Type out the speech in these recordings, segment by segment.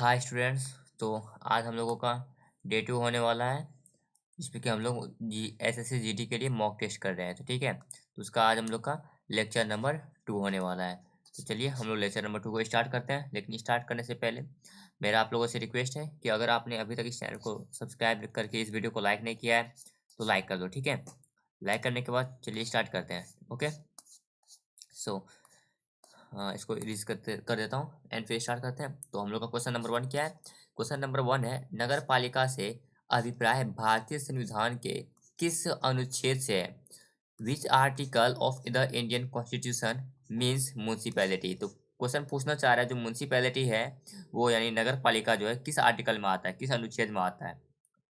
Hi students. तो आज हम लोगों का डे 2 होने वाला है, जिसमें कि हम लोग एसएससी जीडी के लिए मॉक टेस्ट कर रहे हैं। तो ठीक है, तो उसका आज हम लोग का लेक्चर नंबर 2 होने वाला है। तो चलिए हम लोग लेक्चर नंबर 2 को स्टार्ट करते हैं। लेकिन स्टार्ट करने से पहले मेरा आप लोगों से रिक्वेस्ट है कि अगर आपने अभी तक इस चैनल को सब्सक्राइब करके इस वीडियो को लाइक नहीं किया है तो लाइक कर दो। ठीक है, लाइक करने के बाद चलिए स्टार्ट करते हैं। ओके, सो हाँ, इसको इरेज कर देता हूँ एंड फिर स्टार्ट करते हैं। तो हम लोग का क्वेश्चन नंबर 1 क्या है? क्वेश्चन नंबर 1 है, नगर पालिका से अभिप्राय भारतीय संविधान के किस अनुच्छेद से है? Which article of the Indian constitution means municipality. तो क्वेश्चन पूछना चाह रहा है जो म्यूनसिपैलिटी है वो यानी नगर पालिका जो है किस आर्टिकल में आता है, किस अनुच्छेद में आता है।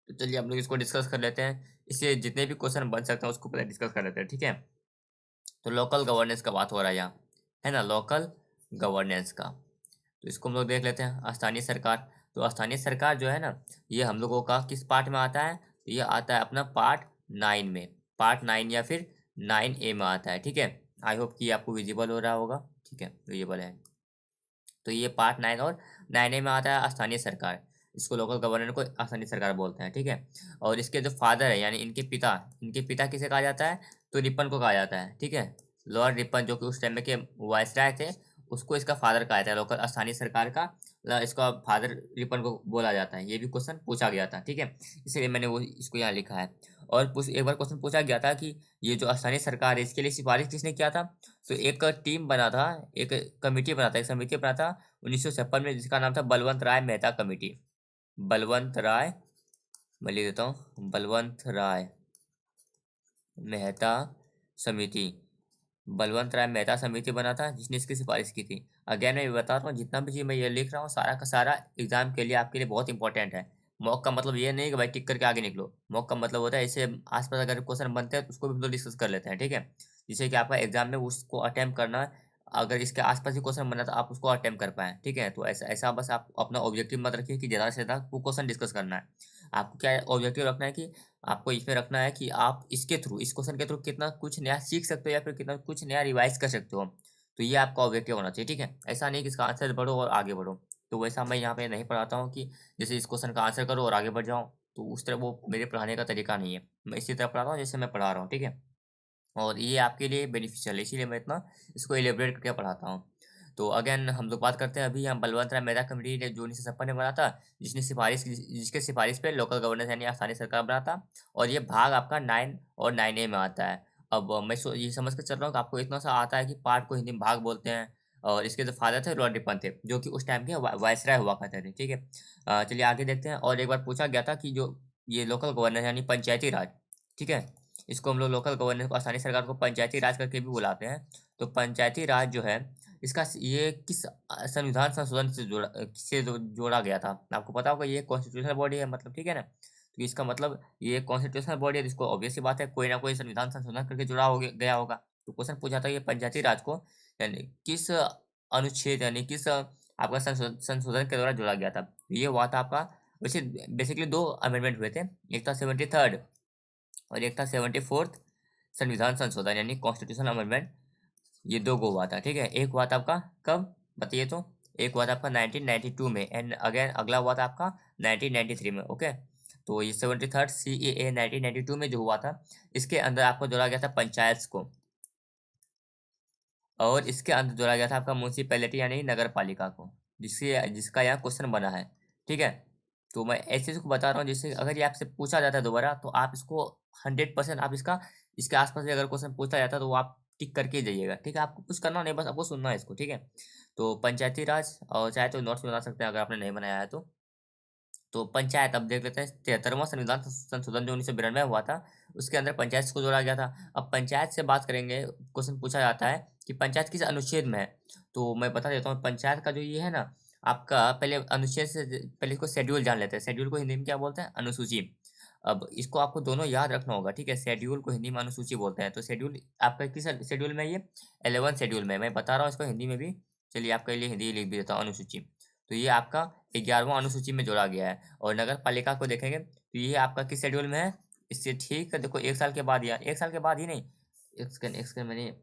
तो चलिए हम लोग इसको डिस्कस कर लेते हैं। इससे जितने भी क्वेश्चन बन सकते हैं उसको पहले डिस्कस कर लेते हैं। ठीक है, तो लोकल गवर्नेंस का बात हो रहा है यहाँ, है ना, लोकल गवर्नेंस का। तो इसको हम लोग देख लेते हैं। स्थानीय सरकार, तो स्थानीय सरकार जो है ना, ये हम लोगों का किस पार्ट में आता है? तो ये आता है अपना पार्ट 9 में, पार्ट 9 या फिर 9A में आता है। ठीक है, आई होप कि आपको विजिबल हो रहा होगा। ठीक है, विजिबल है। तो ये पार्ट 9 और 9A में आता है स्थानीय सरकार। इसको लोकल गवर्नर को स्थानीय सरकार बोलते हैं। ठीक है, और इसके जो फादर है यानी इनके पिता किसे कहा जाता है? तो रिपन को कहा जाता है। ठीक है, लॉर्ड रिपन जो कि उस टाइम में के वायसराय थे, उसको इसका फादर कहा जाता है। लोकल स्थानीय सरकार का इसका फादर रिपन को बोला जाता है। ये भी क्वेश्चन पूछा गया था। ठीक है, इसलिए मैंने वो इसको यहाँ लिखा है। और एक बार क्वेश्चन पूछा गया था कि ये जो स्थानीय सरकार है इसके लिए सिफारिश किसने किया था? तो एक टीम बना था, एक कमेटी बना था, एक समिति बना था 1956 में, जिसका नाम था बलवंत राय मेहता कमेटी। बलवंत राय, मैं लिख देता हूँ, बलवंत राय मेहता समिति। बलवंत राय मेहता समिति बना था जिसने इसकी सिफारिश की थी। अगेन मैं बता रहा हूँ, जितना भी चीज मैं ये लिख रहा हूँ सारा का सारा एग्जाम के लिए आपके लिए बहुत इंपॉर्टेंट है। मॉक का मतलब ये नहीं कि भाई टिक करके आगे निकलो। मॉक का मतलब होता है इससे आसपास अगर क्वेश्चन बनते हैं तो उसको भी हम लोग डिस्कस कर लेते हैं। ठीक है, जिससे कि आपका एग्जाम में उसको अटेम्प्ट करना है। अगर इसके आसपास ही क्वेश्चन बना तो आप उसको अटेम्प्ट कर पाए। ठीक है, तो ऐसा ऐसा बस आप अपना ऑब्जेक्टिव मत रखिए कि ज़्यादा से ज़्यादा वो क्वेश्चन डिस्कस करना है। आपको क्या ऑब्जेक्टिव रखना है कि आपको इसमें रखना है कि आप इसके थ्रू, इस क्वेश्चन के थ्रू कितना कुछ नया सीख सकते हो या फिर कितना कुछ नया रिवाइज कर सकते हो। तो ये आपका ऑब्जेक्टिव होना चाहिए। ठीक है, ऐसा नहीं कि इसका आंसर पढ़ो और आगे बढ़ो। तो वैसा मैं यहाँ पे नहीं पढ़ाता हूँ कि जैसे इस क्वेश्चन का आंसर करो और आगे बढ़ जाओ। तो उस तरह वो मेरे पढ़ाने का तरीका नहीं है। मैं इसी तरह पढ़ाता हूँ जैसे मैं पढ़ा रहा हूँ। ठीक है, और ये आपके लिए बेनिफिशियल है, इसीलिए मैं इतना इसको एलिब्रेट करके पढ़ाता हूँ। तो अगेन हम लोग बात करते हैं अभी हम बलवंत राय मेहता कमेटी ने जो 1956 में बना था, जिसके सिफारिश पे लोकल गवर्नेंस यानी स्थानीय सरकार बना था। और ये भाग आपका 9 और 9A में आता है। अब मैं ये समझ कर चल रहा हूँ कि आपको इतना सा आता है कि पार्ट को हिंदी में भाग बोलते हैं। और इसके जो फादर थे लॉर्ड रिपन थे, जो कि उस टाइम के वायसराय हुआ करते थे। ठीक है, चलिए आगे देखते हैं। और एक बार पूछा गया था कि जो ये लोकल गवर्नेंस यानी पंचायती राज, ठीक है, इसको हम लोग लोकल गवर्नेंस को स्थानीय सरकार को पंचायती राज करके भी बुलाते हैं। तो पंचायती राज जो है इसका ये किस संविधान संशोधन से जोड़ा गया था? आपको पता होगा ये कॉन्स्टिट्यूशनल बॉडी है, मतलब ठीक है ना। तो इसका मतलब ये कॉन्स्टिट्यूशनल बॉडी है, जिसको ऑब्वियस सी बात है कोई ना कोई संविधान संशोधन करके जुड़ा हो गया होगा। तो क्वेश्चन पूछा था ये पंचायती राज को यानी किस अनुच्छेद यानी किस आपका संशोधन के द्वारा जोड़ा गया था। ये हुआ था आपका, वैसे बेसिकली दो अमेंडमेंट हुए थे। एक था 73rd और एक था 74th संविधान संशोधन यानी कॉन्स्टिट्यूशन अमेंडमेंट। ये दो को हुआ था। ठीक है, एक हुआ था आपका कब बताइए? तो एक हुआ था आपका 1992 में एंड अगेन अगला हुआ था आपका 1993 में। ओके, तो ये 73rd CAA 1992 में जो हुआ था, इसके अंदर आपको जोड़ा गया था पंचायत को, और इसके अंदर जोड़ा गया था आपका म्यूनसिपैलिटी यानी नगर पालिका को, जिसका यहाँ क्वेश्चन बना है। ठीक है, तो मैं ऐसे इसको बता रहा हूँ जिससे अगर ये आपसे पूछा जाता है दोबारा तो आप इसको 100% आप इसके आसपास से अगर क्वेश्चन पूछा जाता है तो वो आप टिक करके जाइएगा। ठीक है, आपको कुछ करना नहीं, बस आपको सुनना है इसको। ठीक है, तो पंचायती राज, और चाहे तो नोट्स बना सकते हैं अगर आपने नहीं बनाया है तो पंचायत अब देख लेते हैं। 73वां संविधान संशोधन जो 1992 हुआ था, उसके अंदर पंचायत को जोड़ा गया था। अब पंचायत से बात करेंगे, क्वेश्चन पूछा जाता है कि पंचायत किस अनुच्छेद में है। तो मैं बता देता हूँ, पंचायत का जो ये है ना आपका, पहले अनुच्छेद से पहले इसको शेड्यूल जान लेते हैं। शेड्यूल को हिंदी में क्या बोलते हैं? अनुसूची। अब इसको आपको दोनों याद रखना होगा। ठीक है, शेड्यूल को हिंदी में अनुसूची बोलते हैं। तो शेड्यूल आपका किस शेड्यूल में? ये 11 शेड्यूल में। मैं बता रहा हूँ इसको हिंदी में भी, चलिए आपके लिए हिंदी लिख भी देता हूँ, अनुसूची। तो ये आपका 11वां अनुसूची में जोड़ा गया है। और नगर पालिका को देखेंगे तो ये आपका किस शेड्यूल में है? इससे ठीक है, देखो 1 साल के बाद, या 1 साल के बाद ही नहीं, एक सेकंड मैंने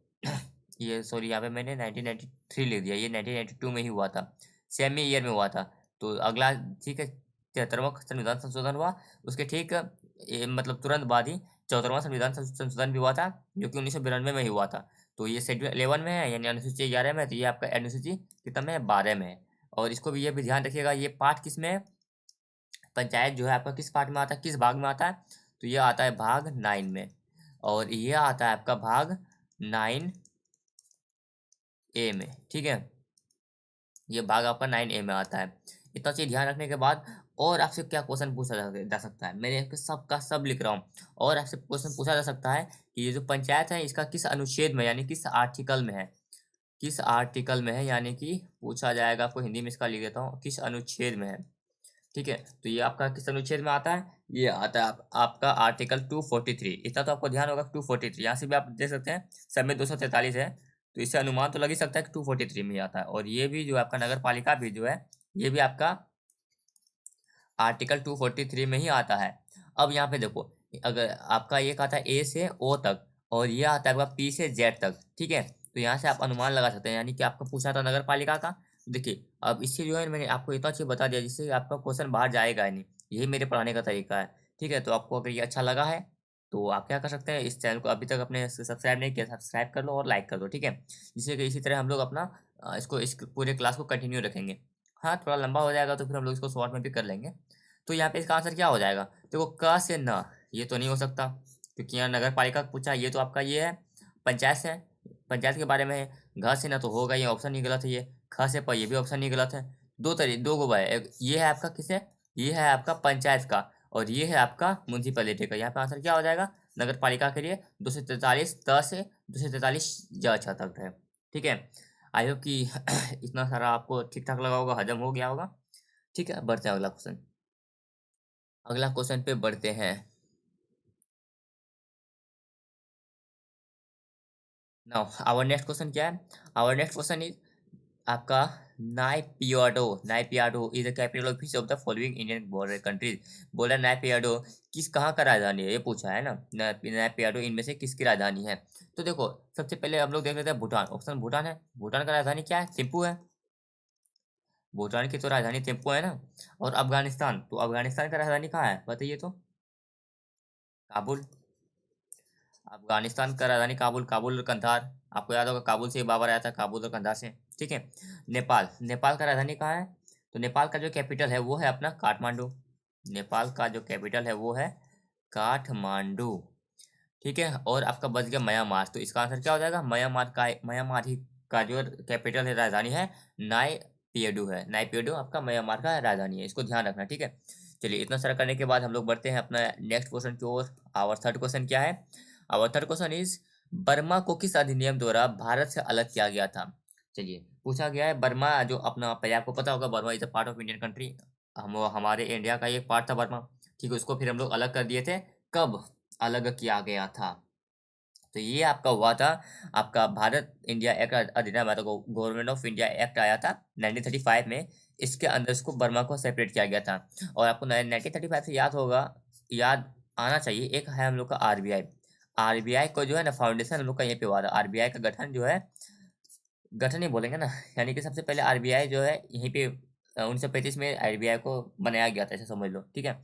ये सॉरी यहाँ पे मैंने 1993 लिख दिया, ये 1992 में ही हुआ था, सेमी ईयर में हुआ था। तो अगला ठीक है 73वां संविधान संशोधन हुआ, उसके ठीक मतलब तुरंत बाद ही 74वां संविधान संशोधन भी हुआ था, जो कि 1992 में ही हुआ था। तो ये शेड्यूल 11 में है, यानी अनुसूची 11 में है, तो ये आपका अनुसूची कितना में है, 12 में है। और इसको भी ये भी ध्यान रखिएगा, ये पार्ट किस में है, पंचायत जो है आपका किस पार्ट में आता है, किस भाग में आता है, तो ये आता है भाग 9 में, और ये आता है आपका भाग 9A में, ठीक है। ये भाग आपका 9A में आता है। इतना चीज ध्यान रखने के बाद और आपसे क्या क्वेश्चन पूछा जा सकता है, मैंने यहाँ पे सब का सब लिख रहा हूँ। और आपसे क्वेश्चन पूछा जा सकता है कि ये जो पंचायत है इसका किस अनुच्छेद में, यानी किस आर्टिकल में है, किस आर्टिकल में है, यानी कि पूछा जाएगा, आपको हिंदी में इसका लिख देता हूँ, किस अनुच्छेद में है, ठीक है। तो ये आपका किस अनुच्छेद में आता है, ये आता है आपका आर्टिकल 243। इतना तो आपको ध्यान होगा, 243 यहाँ से भी आप देख सकते हैं, सब में 243 है, तो इससे अनुमान तो लग ही सकता है कि 243 में ही आता है। और ये भी जो आपका नगर पालिका भी जो है, ये भी आपका आर्टिकल 243 में ही आता है। अब यहाँ पे देखो, अगर आपका एक आता है ए से ओ तक, और ये आता है आपका पी से जेड तक, ठीक है। तो यहाँ से आप अनुमान लगा सकते हैं, यानी कि आपका पूछा था नगर पालिका का। देखिए अब इससे जो है मैंने आपको इतना चीज बता दिया जिससे आपका क्वेश्चन बाहर जाएगा ही नहीं। यही मेरे पढ़ाने का तरीका है, ठीक है। तो आपको अगर ये अच्छा लगा है तो आप क्या कर सकते हैं, इस चैनल को अभी तक अपने सब्सक्राइब नहीं किया, सब्सक्राइब कर लो और लाइक कर दो, ठीक है। जिससे कि इसी तरह हम लोग अपना इसको इस पूरे क्लास को कंटिन्यू रखेंगे। हाँ थोड़ा लंबा हो जाएगा तो फिर हम लोग इसको शॉर्ट में भी कर लेंगे। तो यहाँ पे इसका आंसर क्या हो जाएगा, देखो क से न, ये तो नहीं हो सकता, क्योंकि यहाँ नगर पालिका पूछा, ये तो आपका ये है पंचायत से, पंचायत के बारे में है। घ से न तो होगा, ये ऑप्शन ही गलत है। ये ख से प, ये भी ऑप्शन ही गलत है। दो गो है, एक ये है आपका किसे, ये है आपका पंचायत का, और ये है आपका म्यूनसिपैलिटी का। यहाँ पे आंसर क्या हो जाएगा, नगर पालिका के लिए 243 त से 243 ज छ तक है, ठीक है। आई होप कि इतना सारा आपको ठीक ठाक लगा होगा, हजम हो गया होगा, ठीक है। बढ़ते हैं अगला क्वेश्चन, अगला क्वेश्चन पे बढ़ते हैं। नाउ आवर नेक्स्ट क्वेश्चन क्या है, आवर नेक्स्ट क्वेश्चन इज आपका Naypyidaw, Naypyidaw is the capital of which of the following Indian border countries. बोल रहा है नाइपियाडो किस कहाँ का राजधानी है, ये पूछा है ना। नाइपियाडो इनमें से किसकी राजधानी है। तो देखो सबसे पहले हम लोग देख लेते हैं भूटान, ऑप्शन भूटान है। भूटान का राजधानी क्या है, थिम्पू है। भूटान की तो राजधानी थिम्पू है ना। और अफगानिस्तान, तो अफगानिस्तान का राजधानी कहाँ है बताइए तो, काबुल। अफगानिस्तान का राजधानी काबुल, काबुल और कंधार, आपको याद होगा काबुल से ही बाबर आया था, काबुल और कंधार से, ठीक है। नेपाल, नेपाल का राजधानी कहाँ है, तो नेपाल का जो कैपिटल है वो है अपना काठमांडू। नेपाल का जो कैपिटल है वो है काठमांडू, ठीक है। और आपका बच गया म्यांमार, तो इसका आंसर क्या हो जाएगा, म्यांमार का, म्यांमार ही का जो कैपिटल है, राजधानी है नाई पियडू है। नाई पियडू आपका म्यांमार का राजधानी है, इसको ध्यान रखना, ठीक है। चलिए इतना सारा करने के बाद हम लोग बढ़ते हैं अपना नेक्स्ट क्वेश्चन की ओर। आवर थर्ड क्वेश्चन क्या है, our third question is Burma को किस अधिनियम द्वारा भारत से अलग किया गया था। चलिए पूछा गया है, बर्मा जो अपना पहले आपको पता होगा, Burma is a part of Indian country, हम हमारे इंडिया का एक पार्ट था बर्मा, ठीक है। उसको फिर हम लोग अलग कर दिए थे, कब अलग किया गया था, तो ये आपका हुआ था, आपका भारत इंडिया एक्ट अधिनियम आया था, गवर्नमेंट ऑफ इंडिया एक्ट आया था 1935 में। इसके अंदर इसको बर्मा को सेपरेट किया गया था। और आपको 1935 से याद होगा, याद आना चाहिए, एक है हम लोग का आरबीआई। आरबीआई को जो है ना फाउंडेशन हम लोग का यहीं पे हुआ था। आरबीआई का गठन जो है, गठन ही बोलेंगे ना, यानी कि सबसे पहले आरबीआई जो है यहीं पे 1935 में आरबीआई को बनाया गया था, ऐसे समझ लो, ठीक है।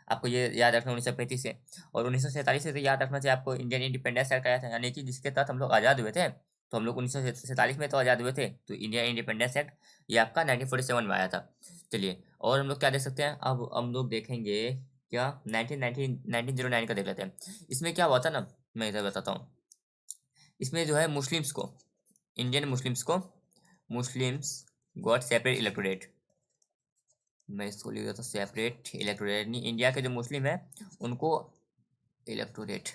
आपको ये याद रखना 1935 से। और 1947 से तो याद रखना चाहिए आपको, इंडियन इंडिपेंडेंस एक्ट आया था, यानी कि जिसके तहत हम लोग आज़ाद हुए थे। तो हम लोग 1947 में तो आज़ाद हुए थे, तो इंडियन इंडिपेंडेंस एक्ट ये आपका 1947 में आया था। चलिए और हम लोग क्या देख सकते हैं, अब हम लोग देखेंगे क्या, 1909 का देख लेते हैं। इसमें क्या हुआ था ना, मैं इधर बताता हूँ। इसमें जो है मुस्लिम्स को, इंडियन मुस्लिम्स को, मुस्लिम्स गॉट सेपरेट इलेक्टोरेट। मैं इसको लिख देता हूँ सेपरेट इलेक्टोरेट, नहीं, इंडिया के जो मुस्लिम है उनको इलेक्टोरेट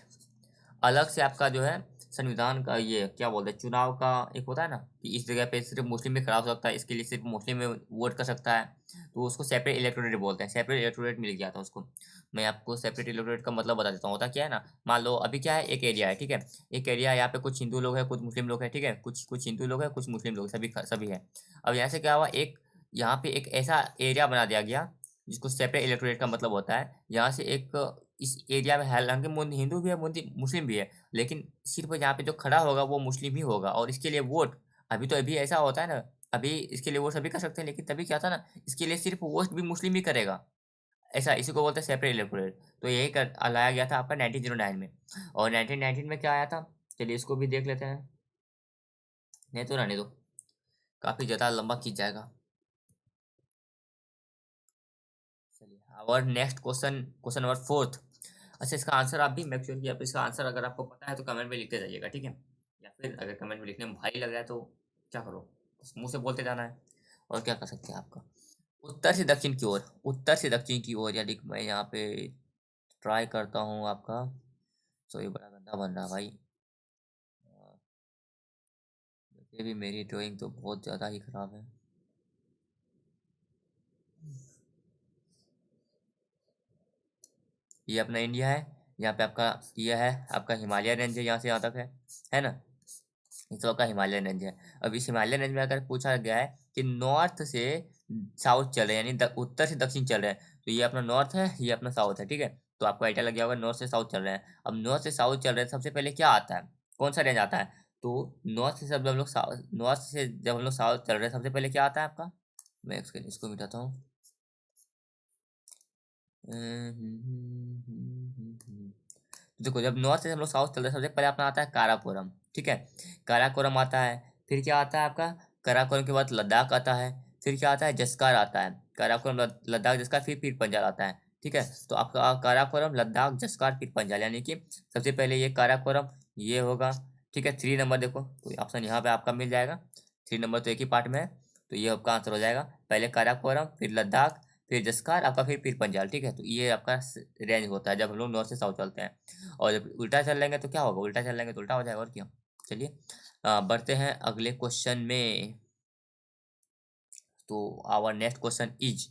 अलग से, आपका जो है संविधान का ये क्या बोलते हैं, चुनाव का एक होता है ना, कि इस जगह पे सिर्फ मुस्लिम में खड़ा हो सकता है, इसके लिए सिर्फ मुस्लिम में वोट कर सकता है, तो उसको सेपरेट इलेक्टोरेट बोलते हैं। सेपरेट इलेक्टोरेट मिल गया था उसको। मैं आपको सेपरेट इलेक्टोरेट का मतलब बता देता हूँ, होता क्या है ना, मान लो अभी क्या है, एक एरिया है, ठीक है। एक एरिया, यहाँ पे कुछ हिंदू लोग हैं, कुछ मुस्लिम लोग हैं, ठीक है, कुछ कुछ हिंदू लोग हैं, कुछ मुस्लिम लोग, सभी सभी है। अब यहाँ से क्या हुआ, एक यहाँ पे एक ऐसा एरिया बना दिया गया जिसको सेपरेट इलेक्टोरेट का मतलब होता है, यहाँ से एक, इस एरिया में हालांकि हिंदू भी है, मुस्लिम भी है, लेकिन सिर्फ यहाँ पे जो खड़ा होगा वो मुस्लिम ही होगा, और इसके लिए वोट, अभी तो अभी ऐसा होता है ना अभी इसके लिए वोट सभी कर सकते हैं, लेकिन तभी क्या था ना, इसके लिए सिर्फ वोट भी मुस्लिम ही करेगा। ऐसा इसी को बोलते हैं सेपरेट इलेक्टोरेट। तो यही कर लाया गया था आपका 1909 में। और 1919 में क्या आया था, चलिए इसको भी देख लेते हैं। नहीं तो रहने दो, काफ़ी ज़्यादा लंबा खींच जाएगा। चलिए और next question, question number fourth. अच्छा, इसका आंसर आप भी मेक श्योर कि आप इसका आंसर अगर आपको पता है तो कमेंट में लिखते जाइएगा, ठीक है। या फिर अगर कमेंट में लिखने में भारी लग रहा है तो क्या करो, बस मुंह से बोलते जाना है, और क्या कर सकते हैं आपका। उत्तर से दक्षिण की ओर, उत्तर से दक्षिण की ओर, यानी कि मैं यहाँ पे ट्राई करता हूँ आपका। सॉरी, बड़ा गंदा बन रहा भाई। वैसे भी मेरी ड्राइंग तो बहुत ज़्यादा ही ख़राब है। ये अपना इंडिया है। यहाँ पे आपका ये है, आपका हिमालय रेंज है, यहाँ से यहाँ तक है ना। इस का हिमालयन रेंज है। अब इस हिमालयन रेंज में अगर पूछा गया है कि नॉर्थ से साउथ चल रहे हैं, यानी उत्तर से दक्षिण चल रहे हैं, तो ये अपना नॉर्थ है, ये अपना साउथ है, ठीक है। तो आपको आइडिया लग गया होगा नॉर्थ से साउथ चल रहे हैं। अब नॉर्थ से साउथ चल रहे हैं, सबसे पहले क्या आता है, कौन सा रेंज आता है। तो नॉर्थ से जब हम लोग नॉर्थ से जब हम लोग साउथ चल रहे हैं, सबसे पहले क्या आता है आपका। मैं इसको मिटाता हूँ। देखो, जब नॉर्थ से हम लोग साउथ चल रहे हैं, सबसे पहले अपना आता है काराकोरम, ठीक है। काराकोरम आता है, फिर क्या आता है आपका, काराकोरम के बाद लद्दाख आता है, फिर क्या आता है, जस्कार आता है। काराकोरम, लद्दाख, जस्कार, फिर पीर पंजाल आता है, ठीक है। तो आपका काराकोरम, लद्दाख, जस्कार, पीर पंजाल, यानी कि सबसे पहले ये काराकोरम, ये होगा, ठीक है। 3 नंबर देखो, तो ऑप्शन यहाँ पे आपका मिल जाएगा। 3 नंबर तो एक ही पार्ट में है, तो ये आपका आंसर हो जाएगा। पहले काराकोरम, फिर लद्दाख, फिर जस्कार आपका, फिर पीर पंजाल, ठीक है। तो ये आपका रेंज होता है जब हम लोग नॉर्थ से साउथ चलते हैं। और जब उल्टा चल लेंगे तो क्या होगा, उल्टा चल लेंगे तो उल्टा हो जाएगा, और क्यों। चलिए बढ़ते हैं अगले क्वेश्चन में। तो आवर नेक्स्ट क्वेश्चन इज,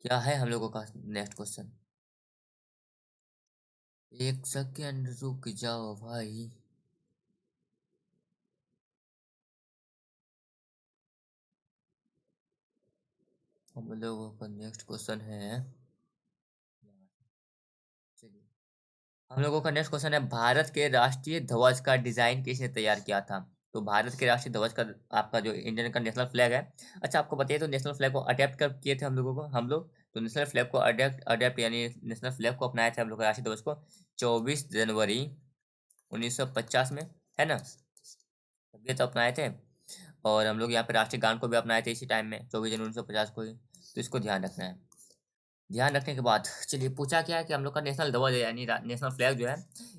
क्या है हम लोगों का नेक्स्ट क्वेश्चन। एक सेकेंड रुक जाओ भाई। हम लोगों का नेक्स्ट क्वेश्चन है, चलिए, हम लोगों का नेक्स्ट क्वेश्चन है, भारत के राष्ट्रीय ध्वज का डिजाइन किसने तैयार किया था। तो भारत के राष्ट्रीय ध्वज का, आपका जो इंडियन का नेशनल फ्लैग है। अच्छा, आपको बताइए, तो नेशनल फ्लैग को अडेप्ट कर किए थे हम लोगों को, हम लोग तो नेशनल फ्लैग को अडेप्ट अडेप्ट यानी नेशनल फ्लैग को अपनाए थे हम लोग राष्ट्रीय ध्वज को 24 जनवरी 1950 में, है ना। तब ये तो अपनाए थे। और हम लोग यहाँ पे राष्ट्रीय गान को भी अपनाए थे इसी टाइम में, 24 जनवरी 1950 को ही। तो इसको ध्यान रखना है। ध्यान रखने के बाद चलिए, पूछा क्या है कि हम लोग का नेशनल ध्वज है, यानी नेशनल फ्लैग जो है,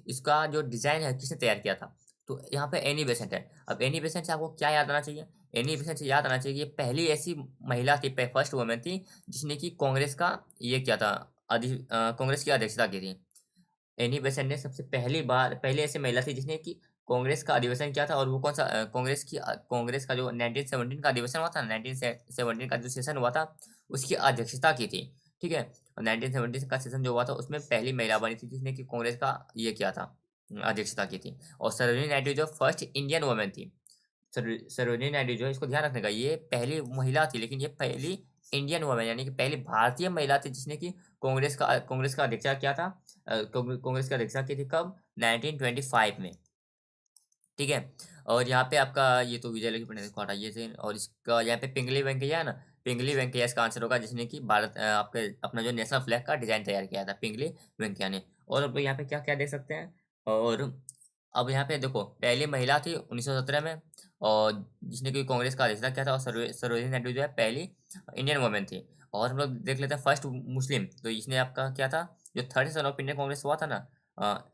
इसका जो डिजाइन है किसने तैयार किया था। तो यहाँ पे एनी बेसेंट है। अब एनी बेसेंट से आपको क्या याद आना चाहिए, एनी बेसेंट से याद आना चाहिए कि ये पहली ऐसी महिला थी, फर्स्ट वुमेन थी, जिसने कि कांग्रेस का ये किया था, कांग्रेस की अध्यक्षता की थी। एनी बेसेंट ने सबसे पहली बार, पहले ऐसे महिला थी जिसने कि कांग्रेस का अधिवेशन किया था। और वो कौन सा, कांग्रेस का जो 1917 का अधिवेशन हुआ था, 1917 का जो सेशन हुआ था, उसकी अध्यक्षता की थी, ठीक है। और 1917 का सेशन जो हुआ था, उसमें पहली महिला बनी थी जिसने कि कांग्रेस का ये किया था, अध्यक्षता की थी। और सरोजिनी नायडू जो फर्स्ट इंडियन वुमेन थी, सरोजिनी नायडू जो है, इसको ध्यान रखने का, ये पहली महिला थी, लेकिन ये पहली इंडियन वुमेन, यानी कि पहली भारतीय महिला थी जिसने कि कांग्रेस का अध्यक्षा किया था। कांग्रेस का अध्यक्षा की थी कब, 1925 में, ठीक है। और यहाँ पे आपका ये तो विजय लक्ष्मी पंडित को हटाइए थे, और इसका यहाँ पे पिंगली वेंकैया है ना, पिंगली वेंकैया इसका आंसर होगा, जिसने कि भारत आपके अपना जो नेशनल फ्लैग का डिजाइन तैयार किया था, पिंगली वेंकैया ने। और अब यहाँ पे क्या क्या देख सकते हैं। और अब यहाँ पे देखो, पहली महिला थी 1917 में, और जिसने कि कांग्रेस का अध्यक्षता किया था। और सरोजिनी नायडू जो है पहली इंडियन वुमेन थी। और हम लोग देख लेते हैं फर्स्ट मुस्लिम, तो इसने आपका क्या था, जो third session of Indian Congress हुआ था ना,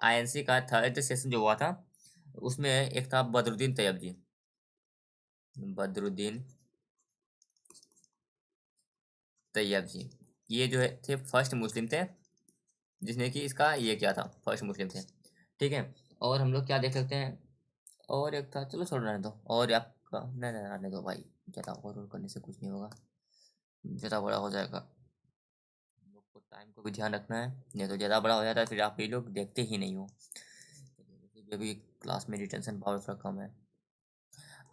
आईएनसी का थर्ड सेशन जो हुआ था, उसमें एक था बदरुद्दीन तैयब जी, बदरुद्दीन तैयब जी। ये जो है थे फर्स्ट मुस्लिम थे, जिसने कि इसका ये किया था, फर्स्ट मुस्लिम थे, ठीक है। और हम लोग क्या देख सकते हैं, और एक था, चलो छोड़ रहने दो। और आपका नहीं नहीं रहने दो भाई, ज़्यादा और करने से कुछ नहीं होगा, ज़्यादा बड़ा हो जाएगा। हम लोग को टाइम को भी ध्यान रखना है, नहीं तो ज़्यादा बड़ा हो जाता है, फिर आप ये लोग देखते ही नहीं हो। वैसे भी अभी क्लास में रिटेंशन पावर थोड़ा कम है।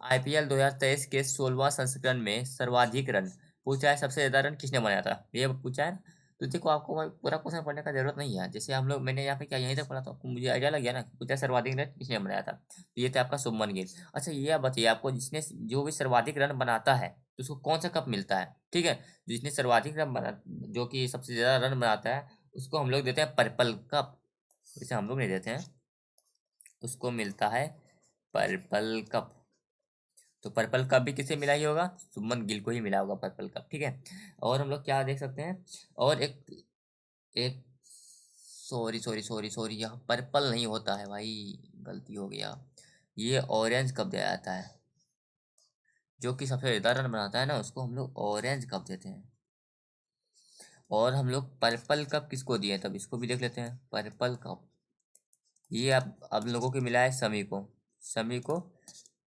आईपीएल 2023 के 16वां संस्करण में सर्वाधिक रन पूछा है, सबसे ज्यादा रन किसने बनाया था, ये पूछा है। तो देखो आपको भाई पूरा क्वेश्चन पढ़ने का जरूरत नहीं है। जैसे हम लोग मैंने यहाँ पे क्या यहीं तक पढ़ा तो आपको मुझे आइडिया लग गया ना कुछ सर्वाधिक रन किसने बनाया था। तो ये था आपका शुभमन गिल। अच्छा ये आप बताइए आपको जिसने जो भी सर्वाधिक रन बनाता है तो उसको कौन सा कप मिलता है। ठीक है, जिसने सर्वाधिक रन बना जो कि सबसे ज्यादा रन बनाता है उसको हम लोग देते हैं पर्पल कप। इसे हम लोग नहीं देते हैं, उसको मिलता है पर्पल कप। तो पर्पल कप भी किसे मिला ही होगा, शुभमन गिल को ही मिला होगा पर्पल कप। ठीक है, और हम लोग क्या देख सकते हैं, और एक एक सॉरी सॉरी सॉरी सॉरी यहाँ पर्पल नहीं होता है भाई, गलती हो गया। ये ऑरेंज कप दिया जाता है, जो कि सबसे ज्यादा रन बनाता है ना उसको हम लोग ऑरेंज कप देते हैं। और हम लोग पर्पल कप किसको दिए तब इसको भी देख लेते हैं। पर्पल कप ये अब लोगों को मिला है समी को, समी को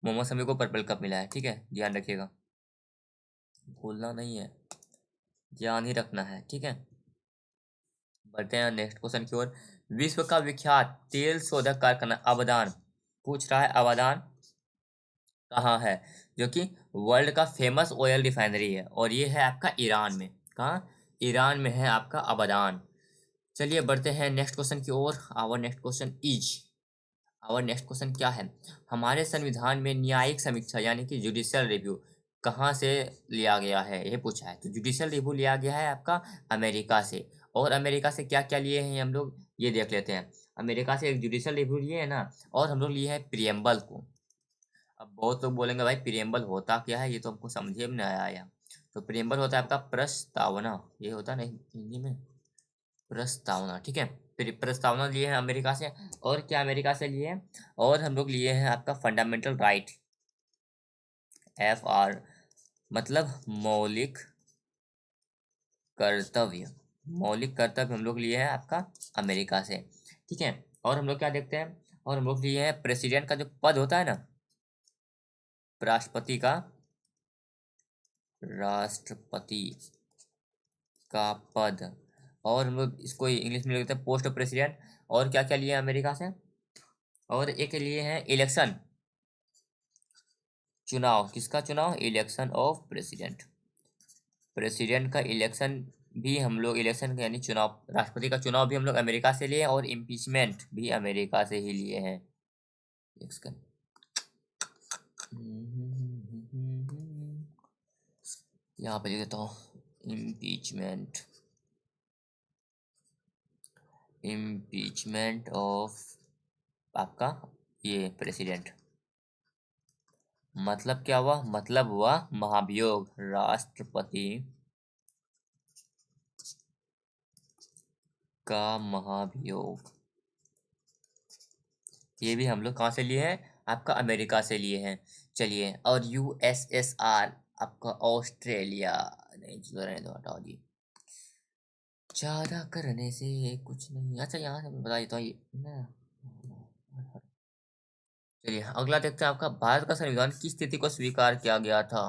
मोहम्मद समी को पर्पल कप मिला है। ठीक है, ध्यान रखिएगा, भूलना नहीं है, ध्यान ही रखना है। ठीक है, बढ़ते हैं नेक्स्ट क्वेश्चन की ओर। विश्व का विख्यात तेल शोधक कारखाना अवदान, पूछ रहा है अवदान कहाँ है, जो कि वर्ल्ड का फेमस ऑयल रिफाइनरी है और ये है आपका ईरान में। कहाँ, ईरान में है आपका अबदान। चलिए बढ़ते हैं नेक्स्ट क्वेश्चन की ओर। Our next question is, our next question क्या है, हमारे संविधान में न्यायिक समीक्षा यानी कि जुडिशियल रिव्यू कहाँ से लिया गया है, ये पूछा है। तो जुडिशियल रिव्यू लिया गया है आपका अमेरिका से। और अमेरिका से क्या क्या लिए हैं हम लोग ये देख लेते हैं। अमेरिका से एक जुडिशियल रिव्यू लिए है ना, और हम लोग लिए हैं प्रियम्बल को। अब बहुत लोग बोलेंगे भाई प्रियम्बल होता क्या है, ये तो हमको समझे में नहीं आया। तो प्रियम्बल होता है आपका प्रस्तावना, ये होता है नहीं हिंदी में प्रस्तावना। ठीक है, फिर प्रस्तावना लिए हैं अमेरिका से। और क्या अमेरिका से लिए हैं, और हम लोग लिए हैं आपका फंडामेंटल राइट, FR, मतलब मौलिक कर्तव्य। मौलिक कर्तव्य हम लोग लिए हैं आपका अमेरिका से। ठीक है, और हम लोग क्या देखते हैं, और हम लोग लिए हैं प्रेसिडेंट का जो पद होता है ना, राष्ट्रपति का, राष्ट्रपति का पद, और हम लोग इसको इंग्लिश में लिखते हैं पोस्ट प्रेसिडेंट। और क्या क्या लिए हैं अमेरिका से, और एक लिए हैं इलेक्शन, चुनाव, किसका चुनाव, इलेक्शन ऑफ प्रेसिडेंट। प्रेसिडेंट का इलेक्शन भी हम लोग, इलेक्शन यानी चुनाव, राष्ट्रपति का चुनाव भी हम लोग अमेरिका से लिए, और इम्पीचमेंट भी अमेरिका से ही लिए हैं। यहाँ पे लिख देता हूँ इम्पीचमेंट, इम्पीचमेंट ऑफ आपका ये प्रेसिडेंट। मतलब क्या हुआ, मतलब हुआ महाभियोग, राष्ट्रपति का महाभियोग। ये भी हम लोग कहाँ से लिए हैं, आपका अमेरिका से लिए हैं। चलिए, और USSR आपका ऑस्ट्रेलिया, नहीं चलो रहने दो, हटाओ जी, ज्यादा करने से कुछ नहीं। अच्छा यहाँ से मैं बता देता हूँ ये ना। चलिए अगला देखते हैं, आपका भारत का संविधान किस स्थिति को स्वीकार किया गया था।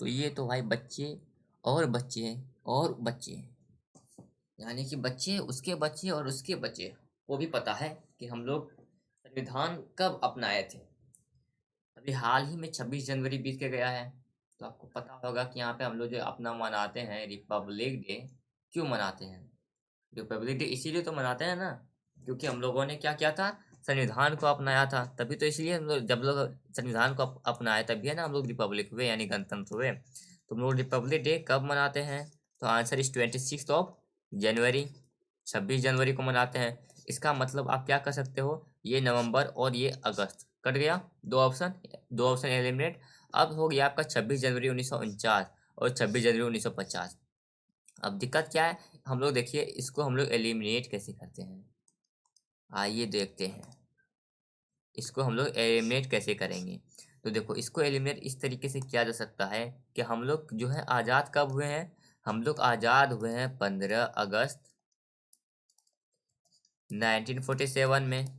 तो ये तो भाई बच्चे और बच्चे और बच्चे, यानी कि बच्चे उसके बच्चे और उसके बच्चे को भी पता है कि हम लोग संविधान कब अपनाए थे। अभी हाल ही में 26 जनवरी बीत के गया है। तो आपको पता होगा कि यहाँ पे हम लोग जो अपना मनाते हैं रिपब्लिक डे, क्यों मनाते हैं। रिपब्लिक डे इसीलिए तो मनाते हैं ना, क्योंकि हम लोगों ने क्या किया था, संविधान को अपनाया था। तभी तो इसलिए हम लोग, जब लोग संविधान को अपनाए तभी है ना हम लोग रिपब्लिक हुए यानी गणतंत्र हुए। तो हम लोग रिपब्लिक डे कब मनाते हैं, तो आंसर इज 26 जनवरी, 26 जनवरी को मनाते हैं। इसका मतलब आप क्या कर सकते हो, ये नवंबर और ये अगस्त कट गया, दो ऑप्शन, दो ऑप्शन एलिमिनेट। अब हो गया आपका 26 जनवरी 1949 और 26 जनवरी 1950। अब दिक्कत क्या है, हम लोग देखिए इसको हम लोग एलिमिनेट कैसे करते हैं, आइए देखते हैं इसको हम लोग एलिमिनेट कैसे करेंगे। तो देखो इसको एलिमिनेट इस तरीके से किया जा सकता है कि हम लोग जो है आज़ाद कब हुए हैं, हम लोग आज़ाद हुए हैं 15 अगस्त 1947 में।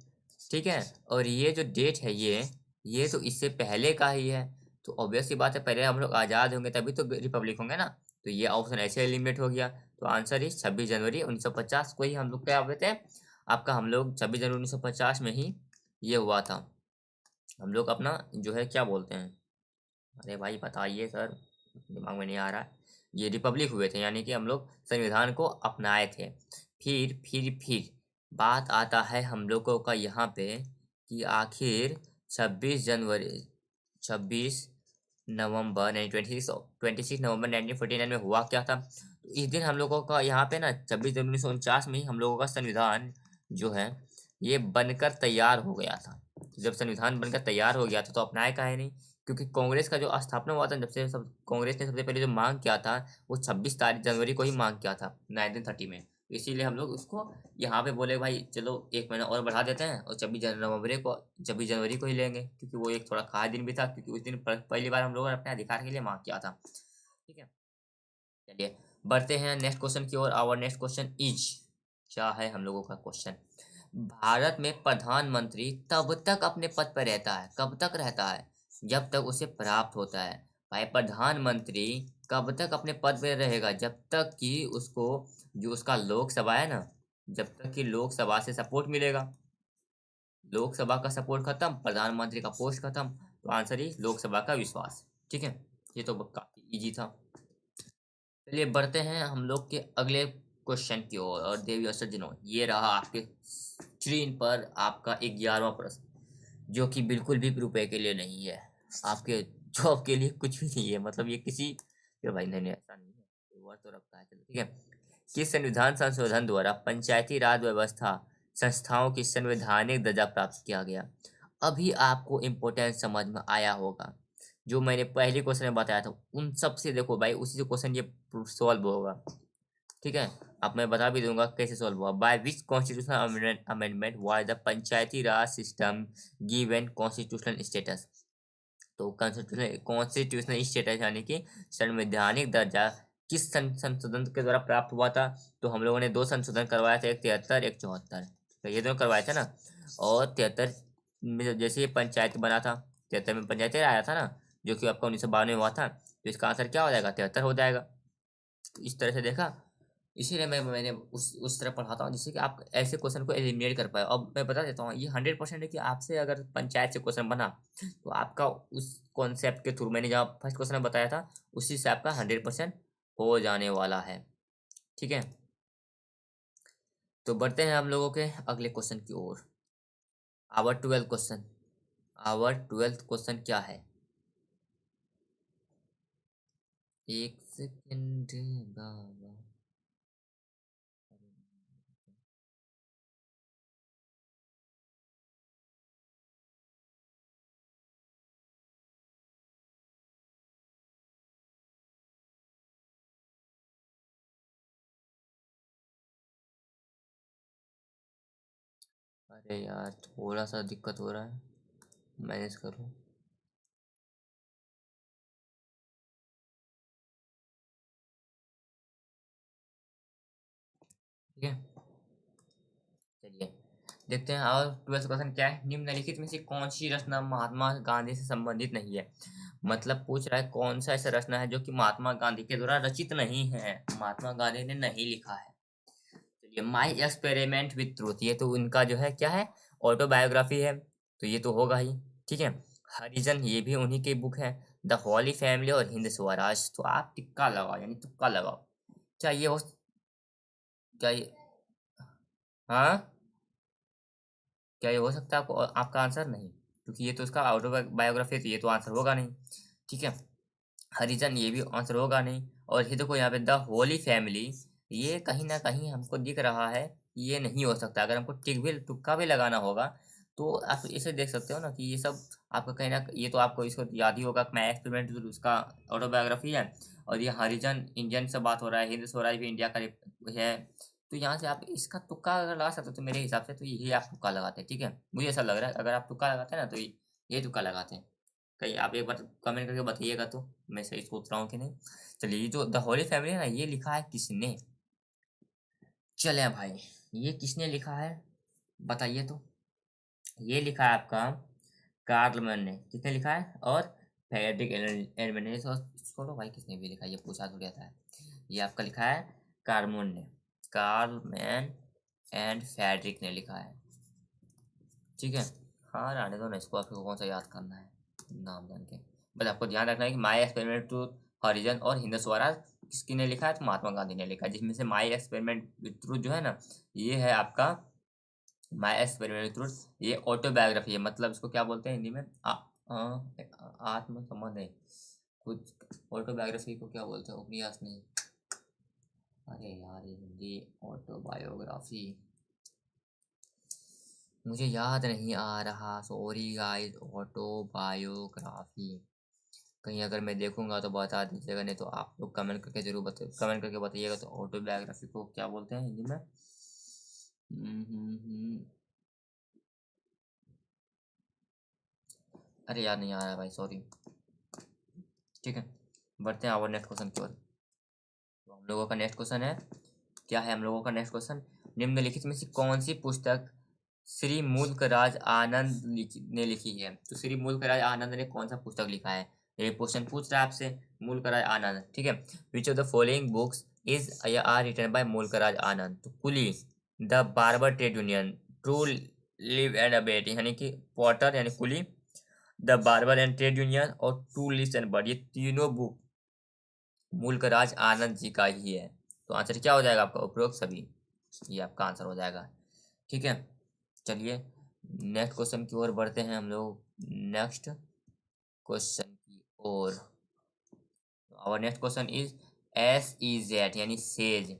ठीक है, और ये जो डेट है ये तो इससे पहले का ही है। तो ऑब्वियस सी बात है, पहले हम लोग आज़ाद होंगे तभी तो रिपब्लिक होंगे ना। तो ये ऑप्शन ऐसे एलिमिनेट हो गया। तो आंसर इज 26 जनवरी 1950 को ही हम लोग क्या हुए थे, आपका हम लोग 26 जनवरी 1950 में ही ये हुआ था। हम लोग अपना जो है क्या बोलते हैं, अरे भाई बताइए सर, दिमाग में नहीं आ रहा है। ये रिपब्लिक हुए थे, यानी कि हम लोग संविधान को अपनाए थे। फिर बात आता है हम लोगों का यहाँ पे कि आखिर 26 नवंबर 1949 में हुआ क्या था। तो इस दिन हम लोगों का यहाँ पे ना 26 जनवरी 1949 में ही हम लोगों का संविधान जो है ये बनकर तैयार हो गया था। जब संविधान बनकर तैयार हो गया था तो अपनाया काहे नहीं, क्योंकि कांग्रेस का जो स्थापना हुआ था, जब से सब कांग्रेस ने सबसे पहले जो मांग किया था वो 26 जनवरी को ही मांग किया था 1930 में। इसीलिए हम लोग उसको यहाँ पे बोले भाई चलो एक महीना और बढ़ा देते हैं और 26 जनवरी को ही लेंगे, क्योंकि वो एक थोड़ा खास दिन भी था, क्योंकि उस दिन पहली बार हम लोगों ने अपने अधिकार के लिए मांग किया था। ठीक है, चलिए बढ़ते हैं नेक्स्ट क्वेश्चन की ओर। आवर नेक्स्ट क्वेश्चन इज, क्या है हम लोगों का क्वेश्चन, भारत में प्रधानमंत्री तब तक अपने पद पर रहता है, कब तक रहता है, जब तक उसे प्राप्त होता है। भाई प्रधानमंत्री कब तक अपने पद पर रहेगा, जब तक कि उसको जो उसका लोकसभा है ना, जब तक कि लोकसभा से सपोर्ट मिलेगा। लोकसभा का सपोर्ट खत्म, प्रधानमंत्री का पोस्ट खत्म, तो आंसर ही लोकसभा का विश्वास। ठीक है, ये तो काफी इजी था। चलिए बढ़ते हैं हम लोग के अगले क्वेश्चन की ओर। और देवी और सज्जनों, ये रहा आपके स्क्रीन पर आपका 11वां प्रश्न, जो कि बिल्कुल भी रुपए के लिए नहीं है, आपके जॉब के लिए कुछ भी नहीं है। मतलब ये किसी ये भाई नहीं नहीं, ऐसा नहीं है, तो वर्ड तो रखता है। चलो ठीक है, किस संविधान संशोधन द्वारा पंचायती राज व्यवस्था संस्थाओं की संवैधानिक दर्जा प्राप्त किया गया। अभी आपको इम्पोर्टेंस समझ में आया होगा। जो मैंने पहले क्वेश्चन में बताया था उन सब से देखो भाई, उसी से क्वेश्चन ये सॉल्व होगा। ठीक है, अब मैं बता भी दूंगा कैसे सॉल्व हुआ। By which constitutional amendment was the Panchayati Raj system given constitutional status. तो कॉन्स्टिट्यूशनल कॉन्स्टिट्यूशनल स्टेटस यानी कि संवैधानिक दर्जा किस संशोधन के द्वारा प्राप्त हुआ था। तो हम लोगों ने दो संशोधन करवाए थे, एक 73 एक 74। तो ये दोनों करवाए थे ना। और 73 में जैसे ये पंचायत बना था, 73 में पंचायती राज आया था ना, जो कि आपका 1952 में हुआ था, तो इसका आंसर क्या हो जाएगा, 73 हो जाएगा। तो इस तरह से देखा, इसीलिए मैंने उस तरह पढ़ाता हूँ जिससे कि आप ऐसे क्वेश्चन को एलिमिनेट कर पाए। अब मैं बता देता हूँ, ये 100% है कि आपसे अगर पंचायत से क्वेश्चन बना तो आपका उस कॉन्सेप्ट के थ्रू, मैंने जहाँ फर्स्ट क्वेश्चन में बताया था उसी से आपका 100% हो जाने वाला है। ठीक है, तो बढ़ते हैं हम लोगों के अगले क्वेश्चन की ओर। Our twelfth question, our twelfth question क्या है, एक सेकेंड बाबा। अरे यार थोड़ा सा दिक्कत हो रहा है, मैनेज करो। ठीक है, चलिए देखते हैं। और ट्वेल्थ क्वेश्चन क्या है, निम्नलिखित में से कौन सी रचना महात्मा गांधी से संबंधित नहीं है। मतलब पूछ रहा है कौन सा ऐसा रचना है जो कि महात्मा गांधी के द्वारा रचित नहीं है, महात्मा गांधी ने नहीं लिखा है। चलिए, माई एक्सपेरिमेंट विथ ट्रूथ, ये तो उनका जो है क्या है, ऑटोबायोग्राफी है, तो ये तो होगा ही। ठीक है, हरिजन ये भी उन्हीं की बुक है। द होली फैमिली और हिंद स्वराज, तो आप टिक्का लगाओ यानी तुक्का लगाओ। क्या ये हो, क्या ये, हाँ, क्या ये हो सकता है आपको आपका आंसर, नहीं, क्योंकि ये तो उसका ऑटोबायोग्राफी है, तो ये तो आंसर होगा नहीं। ठीक है, हरिजन ये भी आंसर होगा नहीं। और ये देखो यहाँ पे द होली फैमिली, ये कहीं ना कहीं हमको दिख रहा है ये नहीं हो सकता। अगर हमको टिक भी तुक्का भी लगाना होगा तो आप इसे देख सकते हो ना कि ये सब आपका कहीं ना, ये तो आपको इसको याद ही होगा, मैं एक्सपेरिमेंट उसका ऑटोबायोग्राफी है। और ये हरिजन इंडियन से बात हो रहा है, हिंद स्वराज भी इंडिया का है। तो यहाँ से आप इसका तुक्का अगर लगा सकते हो तो मेरे हिसाब से तो यही आप तुक्का लगाते हैं। ठीक है, मुझे ऐसा लग रहा है अगर आप तुक्का लगाते हैं ना तो ये तुक्का लगाते हैं। कहीं आप एक बार कमेंट करके बताइएगा तो मैं सही सोच रहा हूँ कि नहीं। चलिए, ये जो द होली फैमिली है ना, ये लिखा है किसने, चले भाई, ये किसने लिखा है बताइए तो। ये लिखा है आपका कार्लमैन ने, किसने लिखा है, और फ्रेडरिक एडमंड ने। छोड़ो भाई किसने भी लिखा है, ये पूछा थोड़ी आता है। ये आपका लिखा है कार्लमैन ने, कार्लमैन एंड फ्रेडरिक ने लिखा है। ठीक है, हाँ रहने दो ना, इसको आपको कौन सा याद करना है नाम जान के। बस आपको ध्यान रखना है कि माई एक्सपेरिमेंट टू हरिजन और हिंद स्वराज किसकी ने लिखा है? तो महात्मा गांधी ने लिखा है, जिसमें से माई एक्सपेरिमेंट विद ट्रूथ जो है ना, ये है आपका माई एक्सपेरिमेंट विद ट्रूथ, ये ऑटोबायोग्राफी है। मतलब इसको क्या बोलते हैं हिंदी में? आत्म संबंध है कुछ। ऑटोबायोग्राफी को क्या बोलते हैं? उपन्यास नहीं, अरे यार ये हिंदी ऑटोबायोग्राफी मुझे याद नहीं आ रहा, सॉरी गाइस। ऑटोबायोग्राफी कहीं अगर मैं देखूंगा तो बता दीजिएगा, नहीं तो आप लोग कमेंट करके जरूर कमेंट करके बताइएगा। तो ऑटोबायोग्राफी को क्या बोलते हैं हिंदी में? अरे यार नहीं आ रहा भाई, सॉरी। ठीक है, बढ़ते हैं आवर नेक्स्ट क्वेश्चन की ओर। तो हम लोगों का नेक्स्ट क्वेश्चन है, क्या है हम लोगों का नेक्स्ट क्वेश्चन? निम्नलिखित में से कौन सी पुस्तक श्री मुल्कराज आनंद ने लिखी है? तो श्री मुल्कराज आनंद ने कौन सा पुस्तक लिखा है? ये क्वेश्चन पूछ रहा है आपसे, मुल्कराज आनंद। ठीक है, which of the following books is are written by Mulkraj Anand? तो Coolie, the barber trade union, two leaves and a bud यानी कि पॉटर यानी Coolie, the barber and trade union और टू लिस्ट एंड बर्ड, ये तीनों बुक मुल्कराज आनंद जी का ही है। तो आंसर क्या हो जाएगा आपका? उपरोक्त सभी, ये आपका आंसर हो जाएगा। ठीक है, चलिए नेक्स्ट क्वेश्चन की ओर बढ़ते हैं हम लोग। नेक्स्ट क्वेश्चन की ओर, और नेक्स्ट क्वेश्चन इज SEZ यानी सेज।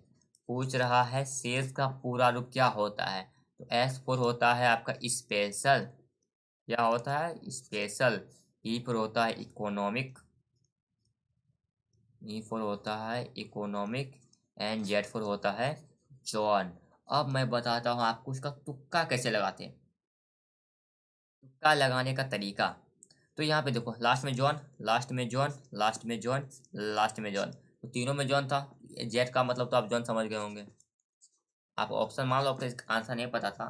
पूछ रहा है सेज का पूरा रूप क्या होता है? तो S फोर होता है आपका स्पेशल, क्या होता है? स्पेशल। E फोर होता है इकोनॉमिक, E फोर होता है इकोनॉमिक, एंड Z फोर होता है जॉन। अब मैं बताता हूँ आपको इसका तुक्का कैसे लगाते हैं, तुक्का लगाने का तरीका। तो यहाँ पे देखो, लास्ट में जॉन, लास्ट में जॉन, लास्ट में जॉन, लास्ट में जॉन, तो तीनों में जॉन था। जेड का मतलब तो आप जॉन समझ गए होंगे। आप ऑप्शन मान लो आपका इसका आंसर नहीं पता था,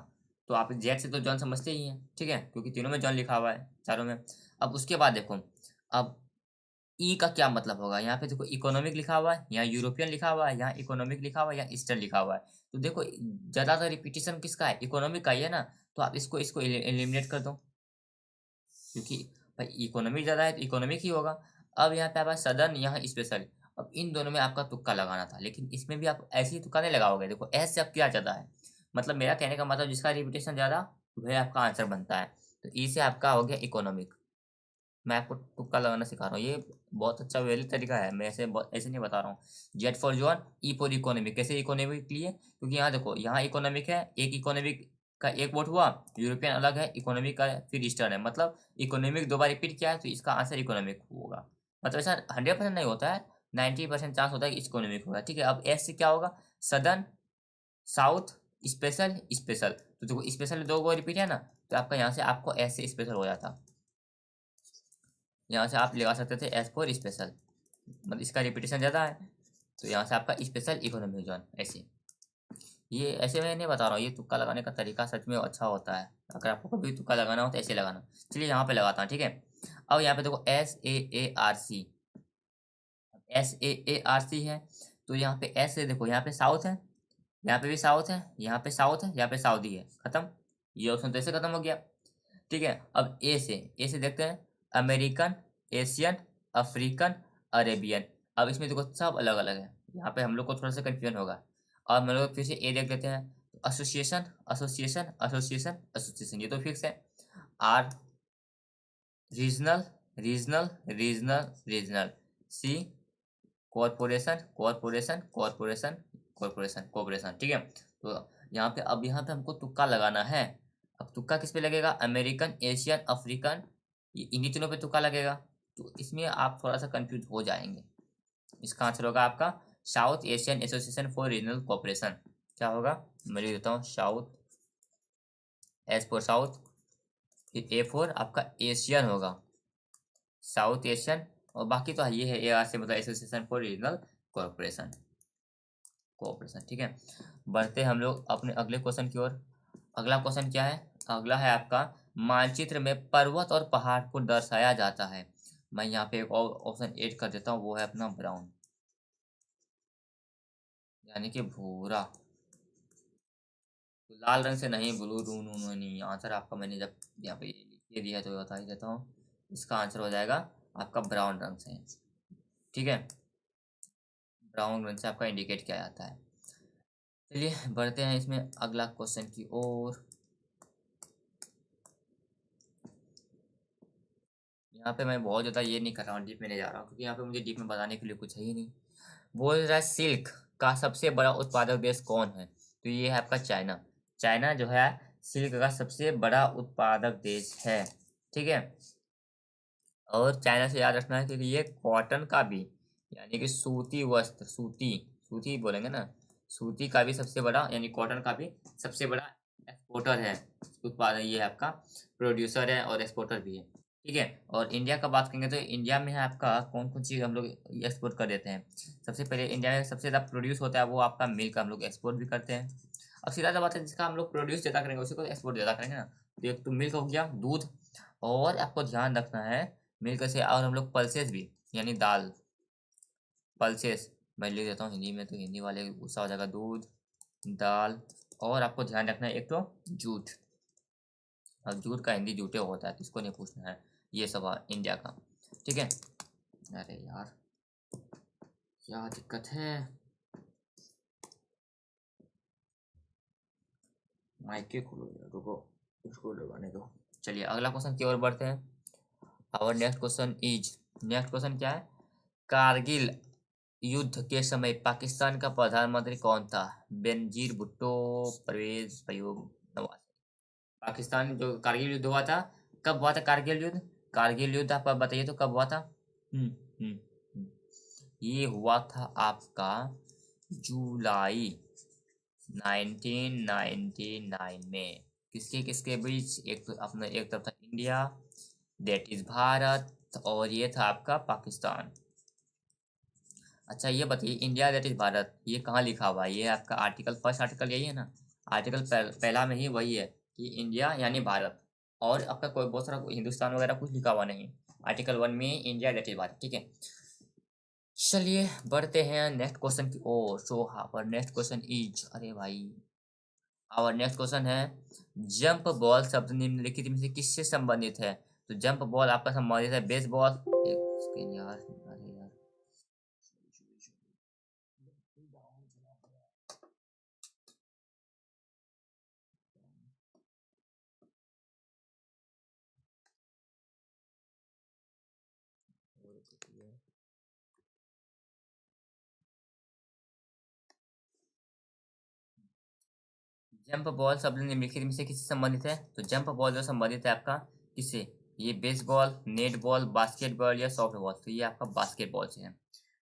तो आप जेड से तो जॉन समझते ही हैं, ठीक है, क्योंकि तीनों में जॉन लिखा हुआ है, चारों में। अब उसके बाद देखो, अब ई का क्या मतलब होगा? यहाँ पे देखो इकोनॉमिक लिखा हुआ है, यहाँ यूरोपियन लिखा हुआ है, यहाँ इकोनॉमिक लिखा हुआ है, यहाँ ईस्टर्न लिखा हुआ है। तो देखो ज्यादातर रिपीटिशन किसका है? इकोनॉमिक का ही है ना। तो आप इसको इसको एलिमिनेट कर दो, क्योंकि भाई इकोनॉमिक ज़्यादा है तो इकोनॉमिक ही होगा। अब यहाँ पे आपका सदर्न, यहाँ स्पेशल। अब इन दोनों में आपका तुक्का लगाना था, लेकिन इसमें भी आप ऐसे ही तुक्का नहीं लगाओगे। देखो एस से अब क्या ज़्यादा है, मतलब मेरा कहने का मतलब जिसका रिपीटेशन ज़्यादा वही आपका आंसर बनता है। तो ई से आपका हो गया इकोनॉमिक। मैं आपको तुक्का लगाना सिखा रहा हूँ, ये बहुत अच्छा वेल तरीका है, मैं ऐसे नहीं बता रहा हूँ। Z for John, E for economic. कैसे इकोनॉमिक लिए? क्योंकि यहाँ देखो, यहाँ इकोनॉमिक है, एक इकोनॉमिक का एक वोट हुआ, यूरोपियन अलग है, इकोनॉमिक का फिर ईस्टर्न है, मतलब इकोनॉमिक दो बार रिपीट किया है, तो इसका आंसर इकोनॉमिक होगा। मतलब ऐसा 100% नहीं होता है, 90% चांस होता है कि इकोनॉमिक होगा। ठीक है, अब एस से क्या होगा? Southern, south, special, special. तो देखो स्पेशल दो बार रिपीट है ना, तो आपका यहाँ से आपको एस से स्पेशल हो जाता। यहाँ से आप लगा सकते थे एस फोर स्पेशल, मतलब इसका रिपीटेशन ज़्यादा है, तो यहाँ से आपका स्पेशल इकोनॉमिक जोन। ऐसे, ये ऐसे मैं नहीं बता रहा हूँ, ये तुक्का लगाने का तरीका सच में अच्छा होता है। अगर आपको कभी तुक्का लगाना हो तो ऐसे लगाना। चलिए यहाँ पे लगाता हूँ, ठीक है। अब यहाँ पे देखो SAARC, SAARC है। तो यहाँ पे एस से देखो, यहाँ पे साउथ है, यहाँ पे भी साउथ है, यहाँ पे साउथ है, यहाँ पे सऊदी है, खत्म। ये ऑप्शन तो ऐसे खत्म हो गया। ठीक है, अब ए से देखते हैं, अमेरिकन, एशियन, अफ्रीकन, अरेबियन। अब इसमें देखो सब अलग अलग है, यहाँ पे हम लोग को थोड़ा सा कंफ्यूजन होगा। और हम लोग फिर से ए देख लेते हैं, एसोसिएशन, एसोसिएशन, एसोसिएशन, एसोसिएशन, ये तो फिक्स है। R, regional, regional, regional, regional. C, corporation, corporation, corporation, corporation, corporation. ठीक है, तो यहाँ पे हमको तुक्का लगाना है। अब तुक्का किस पे लगेगा? अमेरिकन, एशियन, अफ्रीकन, ये इन्हीं तीनों पे तुक्का लगेगा। तो इसमें आप थोड़ा सा कंफ्यूज हो जाएंगे। इसका आंसर होगा आपका south Asian association for regional cooperation. क्या होगा? मैं लिख देता हूँ, साउथ, एस फॉर साउथ, फिर ए फॉर आपका एशियन होगा, साउथ एशियन, और बाकी तो ये है ए आर से, मतलब association for regional corporation, cooperation. ठीक है, बढ़ते हम लोग अपने अगले क्वेश्चन की ओर। अगला क्वेश्चन क्या है? अगला है आपका, मानचित्र में पर्वत और पहाड़ को दर्शाया जाता है। मैं यहाँ पे एक और ऑप्शन ऐड कर देता हूँ, वो है अपना ब्राउन, यानी कि भूरा। तो लाल रंग से नहीं, ब्लू रून नहीं। आंसर आपका मैंने जब यहाँ पे लिख के दिया है तो बता ही देता हूँ, इसका आंसर हो जाएगा आपका ब्राउन रंग से। ठीक है, ब्राउन रंग से आपका इंडिकेट किया जाता है। चलिए बढ़ते हैं इसमें अगला क्वेश्चन की ओर। यहाँ पे मैं बहुत ज़्यादा ये नहीं कर रहा हूँ, डीप में नहीं जा रहा हूँ, क्योंकि यहाँ पे मुझे डीप में बताने के लिए कुछ है ही नहीं। बोल रहा है सिल्क का सबसे बड़ा उत्पादक देश कौन है? तो ये है आपका चाइना। चाइना जो है सिल्क का सबसे बड़ा उत्पादक देश है। ठीक है। और चाइना से याद रखना है कि ये कॉटन का भी, यानी कि सूती वस्त्र, सूती सूती बोलेंगे ना, सूती का भी सबसे बड़ा, यानी कॉटन का भी सबसे बड़ा एक्सपोर्टर है। उत्पादन ये है आपका, प्रोड्यूसर है और एक्सपोर्टर भी है। ठीक है। और इंडिया का बात करेंगे तो इंडिया में है आपका कौन कौन चीज़ हम लोग एक्सपोर्ट कर देते हैं। सबसे पहले इंडिया में सबसे ज़्यादा प्रोड्यूस होता है वो आपका मिल्क, हम लोग एक्सपोर्ट भी करते हैं। अब सीधा सा बात है, जिसका हम लोग प्रोड्यूस ज़्यादा करेंगे उसी को एक्सपोर्ट ज़्यादा करेंगे ना। तो एक तो मिल्क हो गया, दूध। और आपको ध्यान रखना है मिल्क से, और हम लोग पल्सेस भी, यानी दाल, पल्सेस मैं लिख देता हूँ हिंदी में, तो हिंदी वाले गुस्सा हो जाएगा। दूध, दाल, और आपको ध्यान रखना है एक तो जूट। अब जूट का हिंदी जूटे होता है, तो इसको नहीं पूछना है। ये सब इंडिया का। ठीक है। अरे यार क्या दिक्कत है, माइक के खोलो यार, रुको उसको लगाने दो। चलिए अगला क्वेश्चन की ओर बढ़ते हैं। और next question is, next question क्या है? कारगिल युद्ध के समय पाकिस्तान का प्रधानमंत्री कौन था? बेनजीर भुट्टो, परवेज प्रयोग नवाज। पाकिस्तान जो कारगिल युद्ध हुआ था, कब हुआ था कारगिल युद्ध? कारगिल युद्ध आप बताइए तो कब हुआ था? हम्म हम्म हम्म। ये हुआ था आपका जुलाई 1999 में। किसके किसके बीच? एक तो अपना एक तरफ था इंडिया, दैट इज भारत, और ये था आपका पाकिस्तान। अच्छा ये बताइए, इंडिया दैट इज भारत ये कहाँ लिखा हुआ है? ये आपका आर्टिकल, फर्स्ट आर्टिकल यही है ना। आर्टिकल पहला में ही वही है कि इंडिया यानी भारत, और आपका कोई बहुत सारा हिंदुस्तान वगैरह कुछ लिखा हुआ नहीं। आर्टिकल 1 में इंडिया दैट इज भारत। ठीक है। चलिए बढ़ते हैं नेक्स्ट क्वेश्चन की ओर। So our next question is, अरे भाई, आवर नेक्स्ट क्वेश्चन है, जंप बॉल शब्द निम्नलिखित में से किससे संबंधित है? तो जंप बॉल आपका संबंधित है बेसबॉल, एक सेकंड यार, अरे यार, जंप बॉल शब्द निम्नलिखित में से किससे संबंधित है? तो जंप बॉल जो संबंधित है आपका किससे? ये बेसबॉल, नेट बॉल, बास्केटबॉल या सॉफ्ट बॉल? तो ये आपका बास्केटबॉल से है।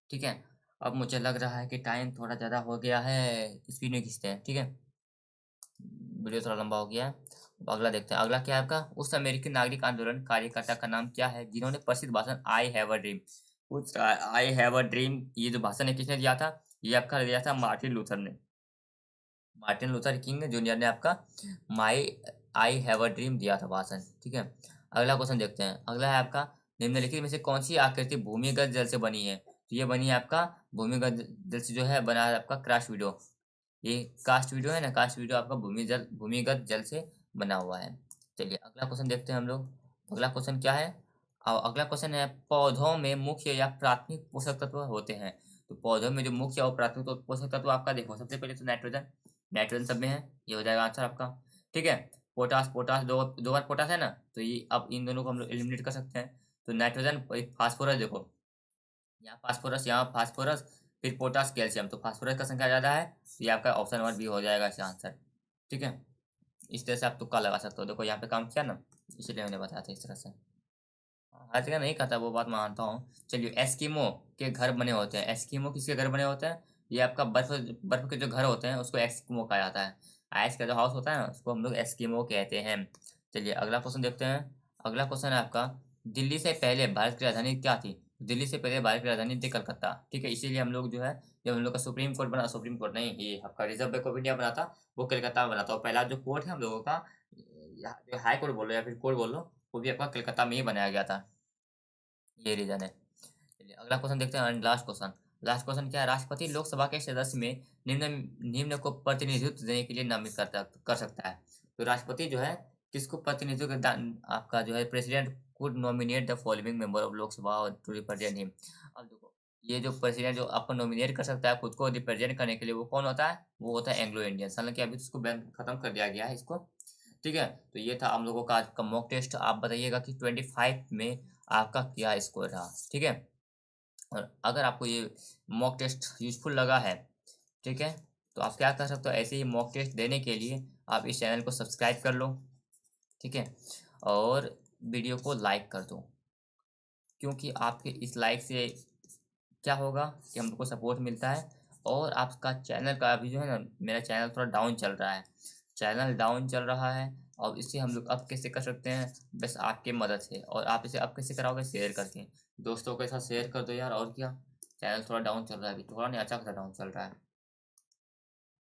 ठीक है। अब मुझे लग रहा है कि टाइम थोड़ा ज़्यादा हो गया है, स्पीड में खींचते हैं। ठीक है, वीडियो थोड़ा लंबा हो गया है। अब अगला देखते हैं। अगला क्या है आपका? उस अमेरिकी नागरिक आंदोलन कार्यकर्ता का नाम क्या है जिन्होंने प्रसिद्ध भाषण आई हैव अ ड्रीम, उस आई हैव अ ड्रीम, ये जो भाषण है किसने दिया था? ये आपका दिया था मार्टिन लूथर ने। मार्टिन लूथर किंग जूनियर ने आपका माई आई हैव अ ड्रीम दिया था भाषण। ठीक है। अगला क्वेश्चन देखते हैं। अगला है आपका, निम्नलिखित में से कौन सी आकृति भूमिगत जल से बनी है? तो ये बनी है आपका भूमिगत जल से, जो है बना है आपका क्रस्ट वीडियो। ये कास्ट वीडियो है ना, कास्ट वीडियो आपका भूमिगत जल से बना हुआ है। चलिए अगला क्वेश्चन देखते हैं हम लोग। अगला क्वेश्चन क्या है? अगला क्वेश्चन है, पौधों में मुख्य या प्राथमिक पोषक तत्व होते हैं? तो पौधों में जो मुख्य और प्राथमिक पोषक तत्व आपका देखो, सबसे पहले तो नाइट्रोजन, नाइट्रोजन सब में है, ये हो जाएगा आंसर आपका। ठीक है। पोटास, पोटास दो दो बार पोटास है ना, तो ये अब इन दोनों को हम लोग एलिमिनेट कर सकते हैं। तो नाइट्रोजन, फास्फोरस देखो, यहाँ फास्फोरस, यहाँ फास्फोरस, फिर पोटास, कैल्शियम, तो फास्फोरस का संख्या ज़्यादा है, तो ये आपका ऑप्शन नंबर बी हो जाएगा इसका आंसर। ठीक है। इस तरह से आप तुक्का लगा सकते हो। देखो यहाँ पे काम किया ना, इसलिए मैंने बताया था इस तरह से। हर जगह नहीं खाता, वो बात मानता हूँ। चलिए, एस्किमो के घर बने होते हैं। एस्किमो किसके घर बने होते हैं? ये आपका बर्फ, बर्फ के जो घर होते हैं उसको एस्किमो कहा जाता है। आइस का जो हाउस होता है ना, उसको हम लोग एस्किमो कहते हैं। चलिए अगला क्वेश्चन देखते हैं। अगला क्वेश्चन है आपका, दिल्ली से पहले भारत की राजधानी क्या थी? दिल्ली से पहले भारत की राजधानी थी कलकत्ता। ठीक है। इसीलिए हम लोग जो है, जब हम लोग का सुप्रीम कोर्ट बना, सुप्रीम कोर्ट नहीं, ये आपका रिजर्व बैंक ऑफ इंडिया बना था, वो कलकत्ता में बना था। और पहला जो कोर्ट है हम लोगों का, जो हाई कोर्ट बोलो या फिर कोर्ट बोलो, वो भी आपका कलकत्ता में ही बनाया गया था। ये रीजन है। चलिए अगला क्वेश्चन देखते हैं, लास्ट क्वेश्चन। लास्ट क्वेश्चन क्या है? राष्ट्रपति लोकसभा के सदस्य में निम्न निम्न को प्रतिनिधित्व देने के लिए नामित कर सकता है। तो राष्ट्रपति जो है किसको प्रतिनिधित्व आपका जो है, president could nominate the following member of Lok Sabha to represent him. अब देखो, ये जो प्रेसिडेंट जो आपको नॉमिनेट कर सकता है खुद को रिप्रेजेंट करने के लिए, वो कौन होता है? वो होता है एंग्लो इंडियन। हालाँकि अभी तो इसको बैन खत्म कर दिया गया है इसको, ठीक है? तो ये था हम लोगों का आज का मॉक टेस्ट। आप बताइएगा कि 25 में आपका क्या स्कोर रहा, ठीक है? और अगर आपको ये मॉक टेस्ट यूज़फुल लगा है, ठीक है? तो आप क्या कर सकते हो, ऐसे ही मॉक टेस्ट देने के लिए आप इस चैनल को सब्सक्राइब कर लो, ठीक है? और वीडियो को लाइक कर दो, क्योंकि आपके इस लाइक से क्या होगा कि हम लोग को सपोर्ट मिलता है। और आपका चैनल का अभी जो है ना, मेरा चैनल थोड़ा डाउन चल रहा है, चैनल डाउन चल रहा है। और इसे हम लोग अब कैसे कर सकते हैं? बस आपकी मदद से। और आप इसे अब कैसे कराओगे? शेयर करके दोस्तों के साथ शेयर कर दो यार। और क्या, चैनल थोड़ा डाउन चल रहा है अभी, थोड़ा नहीं, अच्छा खासा डाउन चल रहा है।